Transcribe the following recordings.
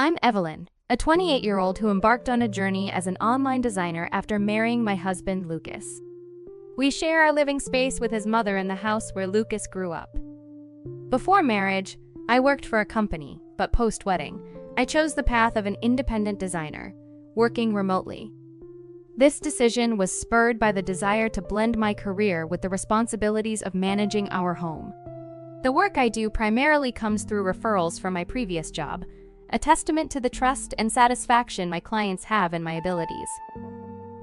I'm Evelyn, a 28-year-old who embarked on a journey as an online designer after marrying my husband, Lucas. We share our living space with his mother in the house where Lucas grew up. Before marriage, I worked for a company, but post-wedding, I chose the path of an independent designer, working remotely. This decision was spurred by the desire to blend my career with the responsibilities of managing our home. The work I do primarily comes through referrals from my previous job, a testament to the trust and satisfaction my clients have in my abilities.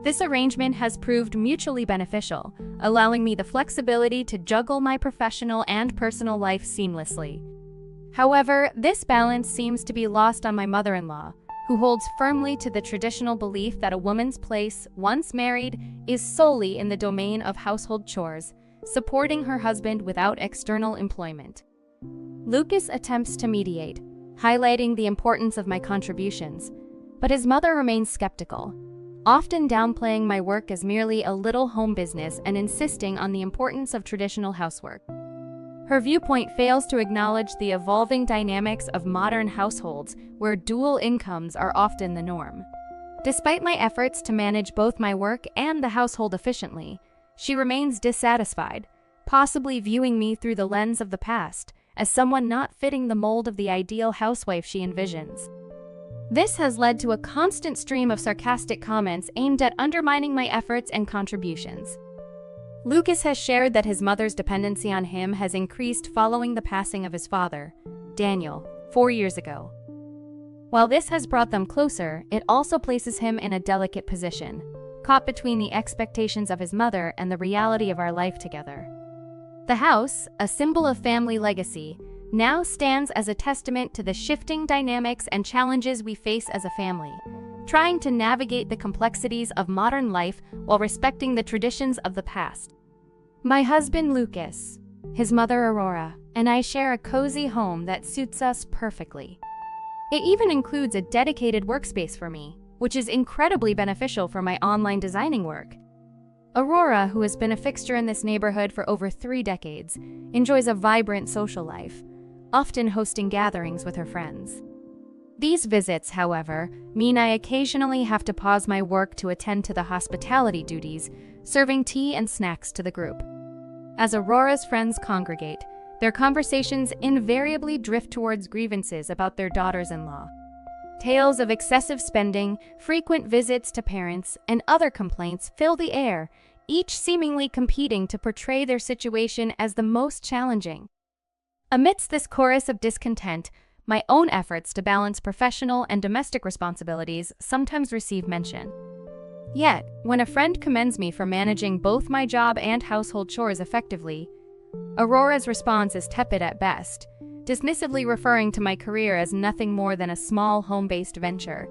This arrangement has proved mutually beneficial, allowing me the flexibility to juggle my professional and personal life seamlessly. However, this balance seems to be lost on my mother-in-law, who holds firmly to the traditional belief that a woman's place, once married, is solely in the domain of household chores, supporting her husband without external employment. Lucas attempts to mediate, highlighting the importance of my contributions, but his mother remains skeptical, often downplaying my work as merely a little home business and insisting on the importance of traditional housework. Her viewpoint fails to acknowledge the evolving dynamics of modern households where dual incomes are often the norm. Despite my efforts to manage both my work and the household efficiently, she remains dissatisfied, possibly viewing me through the lens of the past, as someone not fitting the mold of the ideal housewife she envisions. This has led to a constant stream of sarcastic comments aimed at undermining my efforts and contributions. Lucas has shared that his mother's dependency on him has increased following the passing of his father, Daniel, 4 years ago. While this has brought them closer, it also places him in a delicate position, caught between the expectations of his mother and the reality of our life together. The house, a symbol of family legacy, now stands as a testament to the shifting dynamics and challenges we face as a family, trying to navigate the complexities of modern life while respecting the traditions of the past. My husband Lucas, his mother Aurora, and I share a cozy home that suits us perfectly. It even includes a dedicated workspace for me, which is incredibly beneficial for my online designing work. Aurora, who has been a fixture in this neighborhood for over 3 decades, enjoys a vibrant social life, often hosting gatherings with her friends. These visits, however, mean I occasionally have to pause my work to attend to the hospitality duties, serving tea and snacks to the group. As Aurora's friends congregate, their conversations invariably drift towards grievances about their daughters-in-law. Tales of excessive spending, frequent visits to parents, and other complaints fill the air, each seemingly competing to portray their situation as the most challenging. Amidst this chorus of discontent, my own efforts to balance professional and domestic responsibilities sometimes receive mention. Yet, when a friend commends me for managing both my job and household chores effectively, Aurora's response is tepid at best, dismissively referring to my career as nothing more than a small home-based venture,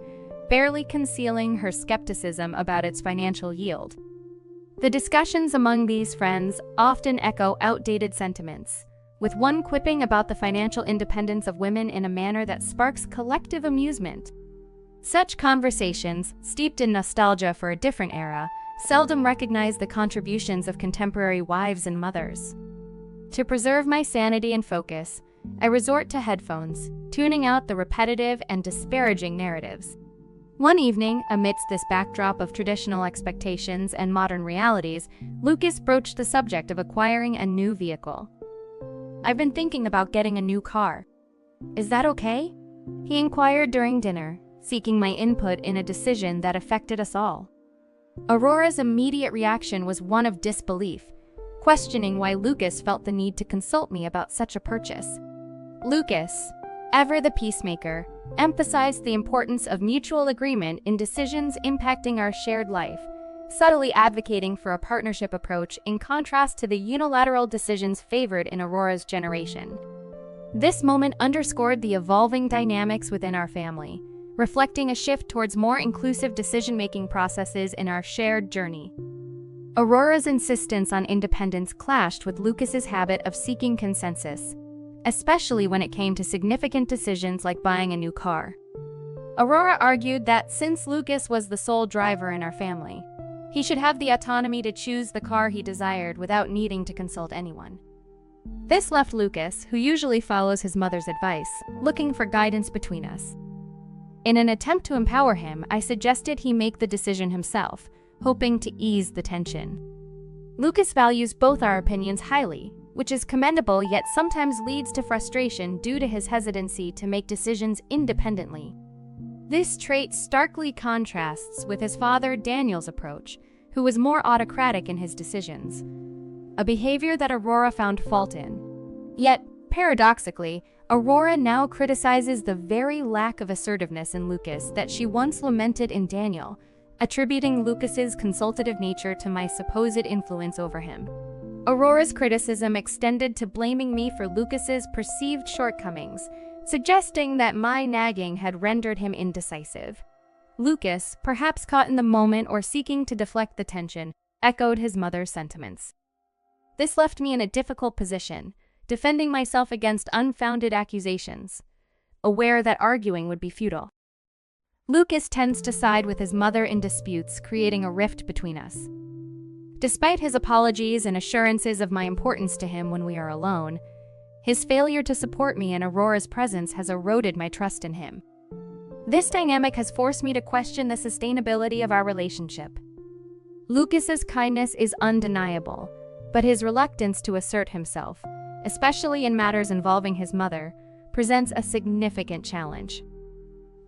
barely concealing her skepticism about its financial yield. The discussions among these friends often echo outdated sentiments, with one quipping about the financial independence of women in a manner that sparks collective amusement. Such conversations, steeped in nostalgia for a different era, seldom recognize the contributions of contemporary wives and mothers. To preserve my sanity and focus, I resort to headphones, tuning out the repetitive and disparaging narratives. One evening, amidst this backdrop of traditional expectations and modern realities, Lucas broached the subject of acquiring a new vehicle. "I've been thinking about getting a new car. Is that okay?" he inquired during dinner, seeking my input in a decision that affected us all. Aurora's immediate reaction was one of disbelief, questioning why Lucas felt the need to consult me about such a purchase. Lucas, ever the peacemaker, emphasized the importance of mutual agreement in decisions impacting our shared life, subtly advocating for a partnership approach in contrast to the unilateral decisions favored in Aurora's generation. This moment underscored the evolving dynamics within our family, reflecting a shift towards more inclusive decision-making processes in our shared journey. Aurora's insistence on independence clashed with Lucas's habit of seeking consensus, especially when it came to significant decisions like buying a new car. Aurora argued that since Lucas was the sole driver in our family, he should have the autonomy to choose the car he desired without needing to consult anyone. This left Lucas, who usually follows his mother's advice, looking for guidance between us. In an attempt to empower him, I suggested he make the decision himself, hoping to ease the tension. Lucas values both our opinions highly, which is commendable yet sometimes leads to frustration due to his hesitancy to make decisions independently. This trait starkly contrasts with his father Daniel's approach, who was more autocratic in his decisions, a behavior that Aurora found fault in. Yet, paradoxically, Aurora now criticizes the very lack of assertiveness in Lucas that she once lamented in Daniel, attributing Lucas's consultative nature to my supposed influence over him. Aurora's criticism extended to blaming me for Lucas's perceived shortcomings, suggesting that my nagging had rendered him indecisive. Lucas, perhaps caught in the moment or seeking to deflect the tension, echoed his mother's sentiments. This left me in a difficult position, defending myself against unfounded accusations, aware that arguing would be futile. Lucas tends to side with his mother in disputes, creating a rift between us. Despite his apologies and assurances of my importance to him when we are alone, his failure to support me in Aurora's presence has eroded my trust in him. This dynamic has forced me to question the sustainability of our relationship. Lucas's kindness is undeniable, but his reluctance to assert himself, especially in matters involving his mother, presents a significant challenge.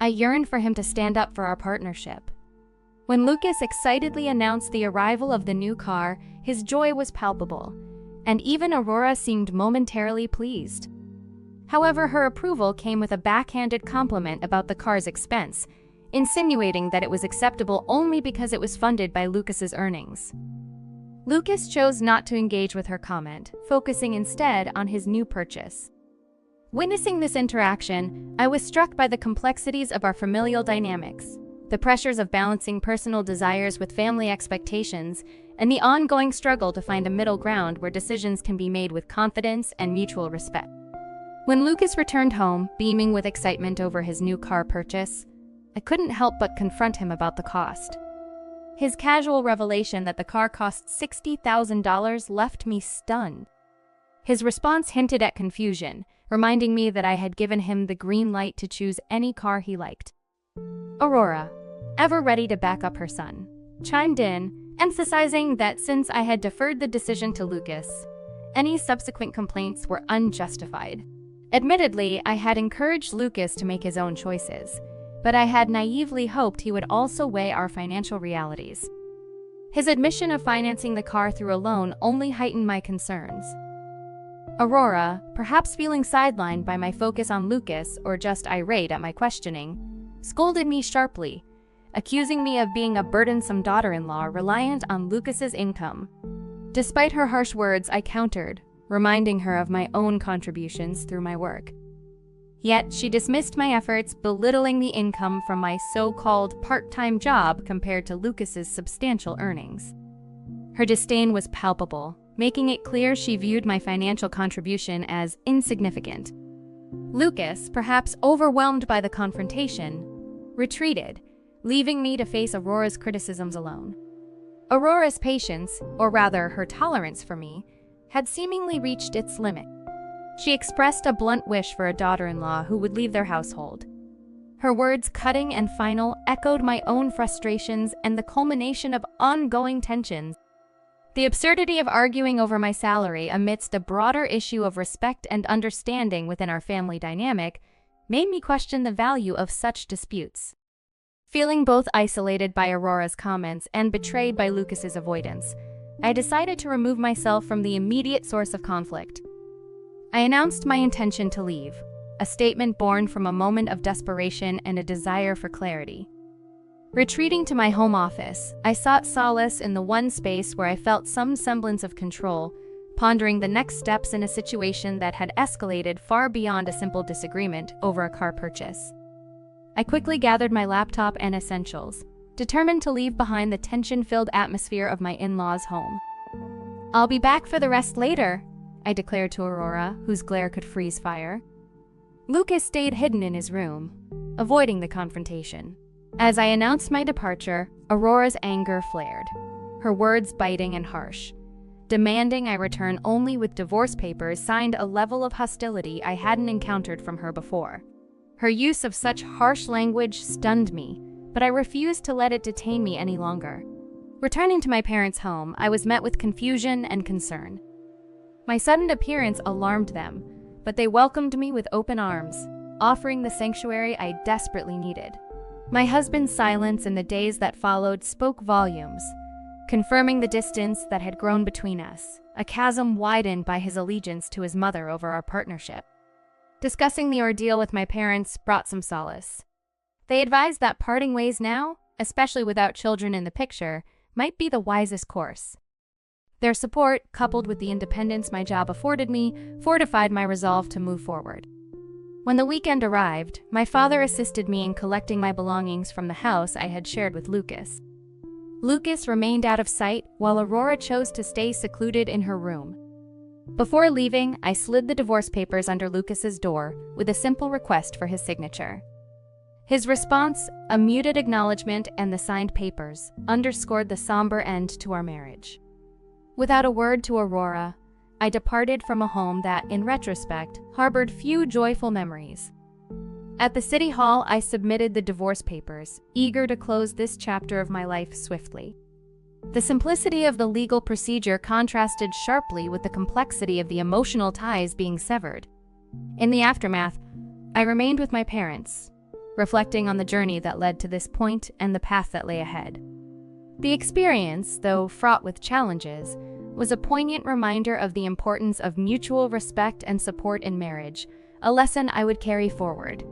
I yearn for him to stand up for our partnership. When Lucas excitedly announced the arrival of the new car, his joy was palpable, and even Aurora seemed momentarily pleased. However, her approval came with a backhanded compliment about the car's expense, insinuating that it was acceptable only because it was funded by Lucas's earnings. Lucas chose not to engage with her comment, focusing instead on his new purchase. Witnessing this interaction, I was struck by the complexities of our familial dynamics, the pressures of balancing personal desires with family expectations, and the ongoing struggle to find a middle ground where decisions can be made with confidence and mutual respect. When Lucas returned home, beaming with excitement over his new car purchase, I couldn't help but confront him about the cost. His casual revelation that the car cost $60,000 left me stunned. His response hinted at confusion, reminding me that I had given him the green light to choose any car he liked. Aurora, ever ready to back up her son, chimed in, emphasizing that since I had deferred the decision to Lucas, any subsequent complaints were unjustified. Admittedly, I had encouraged Lucas to make his own choices, but I had naively hoped he would also weigh our financial realities. His admission of financing the car through a loan only heightened my concerns. Aurora, perhaps feeling sidelined by my focus on Lucas or just irate at my questioning, scolded me sharply, accusing me of being a burdensome daughter-in-law reliant on Lucas's income. Despite her harsh words, I countered, reminding her of my own contributions through my work. Yet she dismissed my efforts, belittling the income from my so-called part-time job compared to Lucas's substantial earnings. Her disdain was palpable, making it clear she viewed my financial contribution as insignificant. Lucas, perhaps overwhelmed by the confrontation, retreated, leaving me to face Aurora's criticisms alone. Aurora's patience, or rather her tolerance for me, had seemingly reached its limit. She expressed a blunt wish for a daughter-in-law who would leave their household. Her words, cutting and final, echoed my own frustrations and the culmination of ongoing tensions. The absurdity of arguing over my salary amidst a broader issue of respect and understanding within our family dynamic made me question the value of such disputes. Feeling both isolated by Aurora's comments and betrayed by Lucas's avoidance, I decided to remove myself from the immediate source of conflict. I announced my intention to leave, a statement born from a moment of desperation and a desire for clarity. Retreating to my home office, I sought solace in the one space where I felt some semblance of control, pondering the next steps in a situation that had escalated far beyond a simple disagreement over a car purchase. I quickly gathered my laptop and essentials, determined to leave behind the tension-filled atmosphere of my in-laws' home. "I'll be back for the rest later," I declared to Aurora, whose glare could freeze fire. Lucas stayed hidden in his room, avoiding the confrontation. As I announced my departure, Aurora's anger flared, her words biting and harsh. Demanding I return only with divorce papers signed, a level of hostility I hadn't encountered from her before. Her use of such harsh language stunned me, but I refused to let it detain me any longer. Returning to my parents' home, I was met with confusion and concern. My sudden appearance alarmed them, but they welcomed me with open arms, offering the sanctuary I desperately needed. My husband's silence in the days that followed spoke volumes, confirming the distance that had grown between us, a chasm widened by his allegiance to his mother over our partnership. Discussing the ordeal with my parents brought some solace. They advised that parting ways now, especially without children in the picture, might be the wisest course. Their support, coupled with the independence my job afforded me, fortified my resolve to move forward. When the weekend arrived, my father assisted me in collecting my belongings from the house I had shared with Lucas. Lucas remained out of sight while Aurora chose to stay secluded in her room. Before leaving, I slid the divorce papers under Lucas's door with a simple request for his signature. His response, a muted acknowledgement and the signed papers, underscored the somber end to our marriage. Without a word to Aurora, I departed from a home that, in retrospect, harbored few joyful memories. At the city hall, I submitted the divorce papers, eager to close this chapter of my life swiftly. The simplicity of the legal procedure contrasted sharply with the complexity of the emotional ties being severed. In the aftermath, I remained with my parents, reflecting on the journey that led to this point and the path that lay ahead. The experience, though fraught with challenges, was a poignant reminder of the importance of mutual respect and support in marriage, a lesson I would carry forward.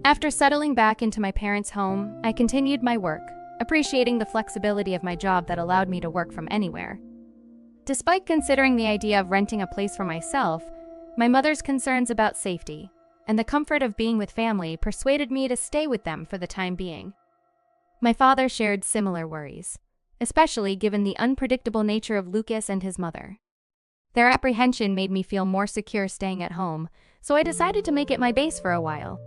After settling back into my parents' home, I continued my work, appreciating the flexibility of my job that allowed me to work from anywhere. Despite considering the idea of renting a place for myself, my mother's concerns about safety and the comfort of being with family persuaded me to stay with them for the time being. My father shared similar worries, especially given the unpredictable nature of Lucas and his mother. Their apprehension made me feel more secure staying at home, so I decided to make it my base for a while.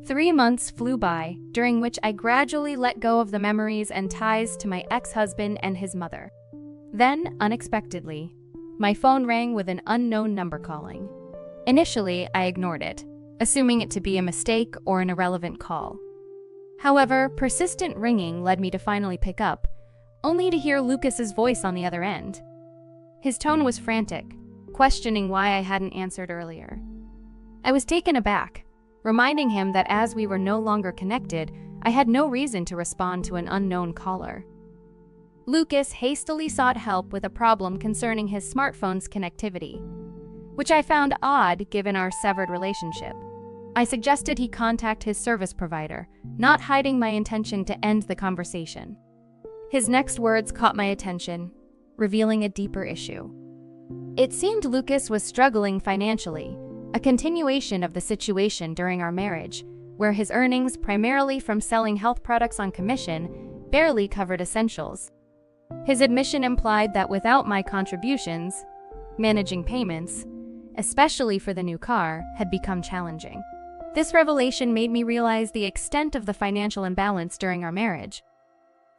3 months flew by, during which I gradually let go of the memories and ties to my ex-husband and his mother. Then, unexpectedly, my phone rang with an unknown number calling. Initially, I ignored it, assuming it to be a mistake or an irrelevant call. However, persistent ringing led me to finally pick up, only to hear Lucas's voice on the other end. His tone was frantic, questioning why I hadn't answered earlier. I was taken aback, reminding him that as we were no longer connected, I had no reason to respond to an unknown caller. Lucas hastily sought help with a problem concerning his smartphone's connectivity, which I found odd given our severed relationship. I suggested he contact his service provider, not hiding my intention to end the conversation. His next words caught my attention, revealing a deeper issue. It seemed Lucas was struggling financially, a continuation of the situation during our marriage, where his earnings, primarily from selling health products on commission, barely covered essentials. His admission implied that without my contributions, managing payments, especially for the new car, had become challenging. This revelation made me realize the extent of the financial imbalance during our marriage.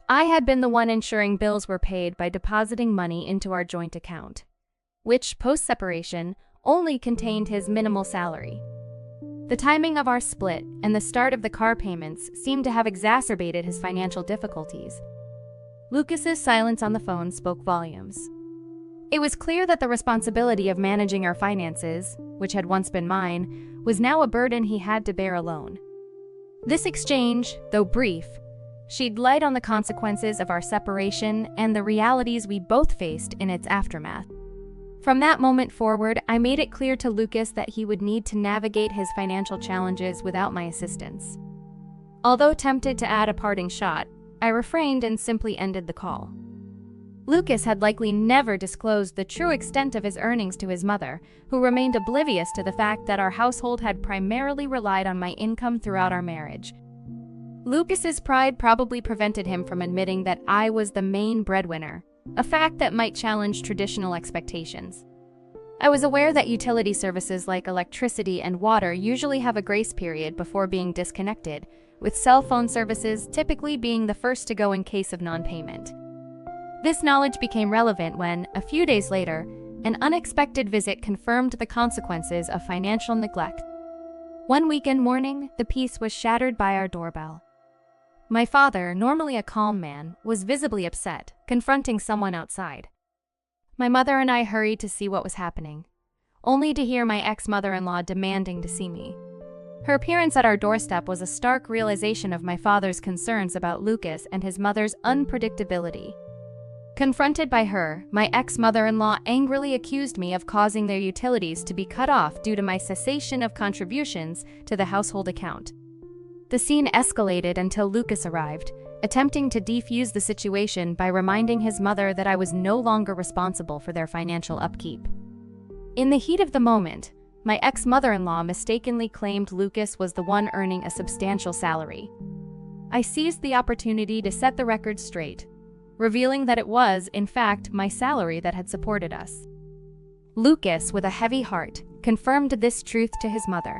I had been the one ensuring bills were paid by depositing money into our joint account, which, post-separation, only contained his minimal salary. The timing of our split and the start of the car payments seemed to have exacerbated his financial difficulties. Lucas's silence on the phone spoke volumes. It was clear that the responsibility of managing our finances, which had once been mine, was now a burden he had to bear alone. This exchange, though brief, shed light on the consequences of our separation and the realities we both faced in its aftermath. From that moment forward, I made it clear to Lucas that he would need to navigate his financial challenges without my assistance. Although tempted to add a parting shot, I refrained and simply ended the call. Lucas had likely never disclosed the true extent of his earnings to his mother, who remained oblivious to the fact that our household had primarily relied on my income throughout our marriage. Lucas's pride probably prevented him from admitting that I was the main breadwinner, a fact that might challenge traditional expectations. I was aware that utility services like electricity and water usually have a grace period before being disconnected, with cell phone services typically being the first to go in case of non-payment. This knowledge became relevant when, a few days later, an unexpected visit confirmed the consequences of financial neglect. One weekend morning, the peace was shattered by our doorbell. My father, normally a calm man, was visibly upset, confronting someone outside. My mother and I hurried to see what was happening, only to hear my ex-mother-in-law demanding to see me. Her appearance at our doorstep was a stark realization of my father's concerns about Lucas and his mother's unpredictability. Confronted by her, my ex-mother-in-law angrily accused me of causing their utilities to be cut off due to my cessation of contributions to the household account. The scene escalated until Lucas arrived, attempting to defuse the situation by reminding his mother that I was no longer responsible for their financial upkeep. In the heat of the moment, my ex-mother-in-law mistakenly claimed Lucas was the one earning a substantial salary. I seized the opportunity to set the record straight, revealing that it was, in fact, my salary that had supported us. Lucas, with a heavy heart, confirmed this truth to his mother,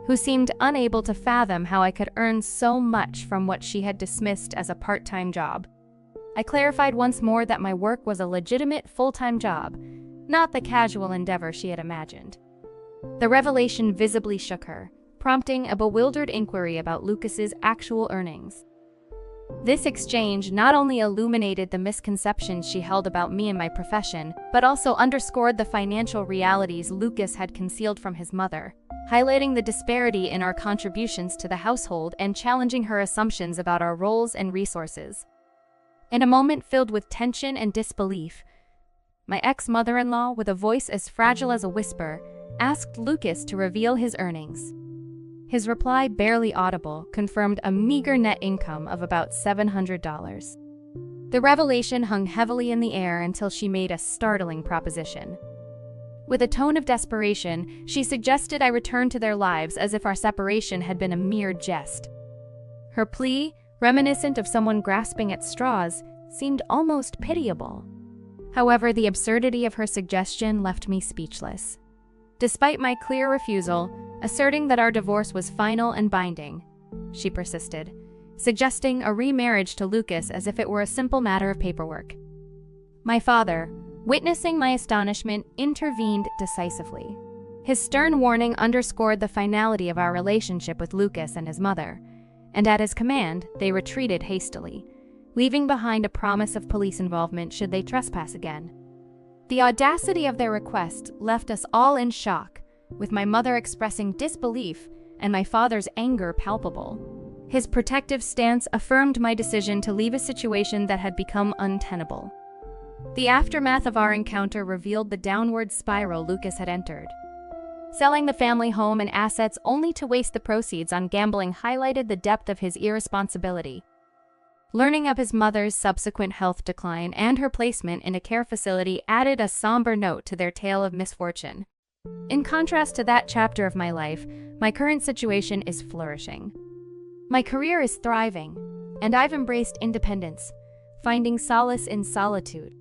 who seemed unable to fathom how I could earn so much from what she had dismissed as a part-time job. I clarified once more that my work was a legitimate full-time job, not the casual endeavor she had imagined. The revelation visibly shook her, prompting a bewildered inquiry about Lucas's actual earnings. This exchange not only illuminated the misconceptions she held about me and my profession, but also underscored the financial realities Lucas had concealed from his mother, highlighting the disparity in our contributions to the household and challenging her assumptions about our roles and resources. In a moment filled with tension and disbelief, my ex-mother-in-law, with a voice as fragile as a whisper, asked Lucas to reveal his earnings. His reply, barely audible, confirmed a meager net income of about $700. The revelation hung heavily in the air until she made a startling proposition. With a tone of desperation, she suggested I return to their lives as if our separation had been a mere jest. Her plea, reminiscent of someone grasping at straws, seemed almost pitiable. However, the absurdity of her suggestion left me speechless. Despite my clear refusal, asserting that our divorce was final and binding, she persisted, suggesting a remarriage to Lucas as if it were a simple matter of paperwork. My father, witnessing my astonishment, intervened decisively. His stern warning underscored the finality of our relationship with Lucas and his mother, and at his command, they retreated hastily, leaving behind a promise of police involvement should they trespass again. The audacity of their request left us all in shock, with my mother expressing disbelief and my father's anger palpable. His protective stance affirmed my decision to leave a situation that had become untenable. The aftermath of our encounter revealed the downward spiral Lucas had entered. Selling the family home and assets only to waste the proceeds on gambling highlighted the depth of his irresponsibility. Learning of his mother's subsequent health decline and her placement in a care facility added a somber note to their tale of misfortune. In contrast to that chapter of my life, my current situation is flourishing. My career is thriving, and I've embraced independence, finding solace in solitude.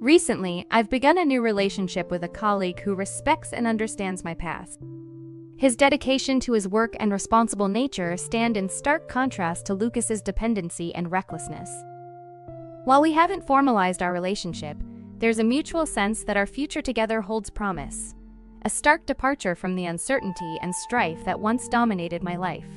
Recently, I've begun a new relationship with a colleague who respects and understands my past. His dedication to his work and responsible nature stand in stark contrast to Lucas's dependency and recklessness. While we haven't formalized our relationship, there's a mutual sense that our future together holds promise, a stark departure from the uncertainty and strife that once dominated my life.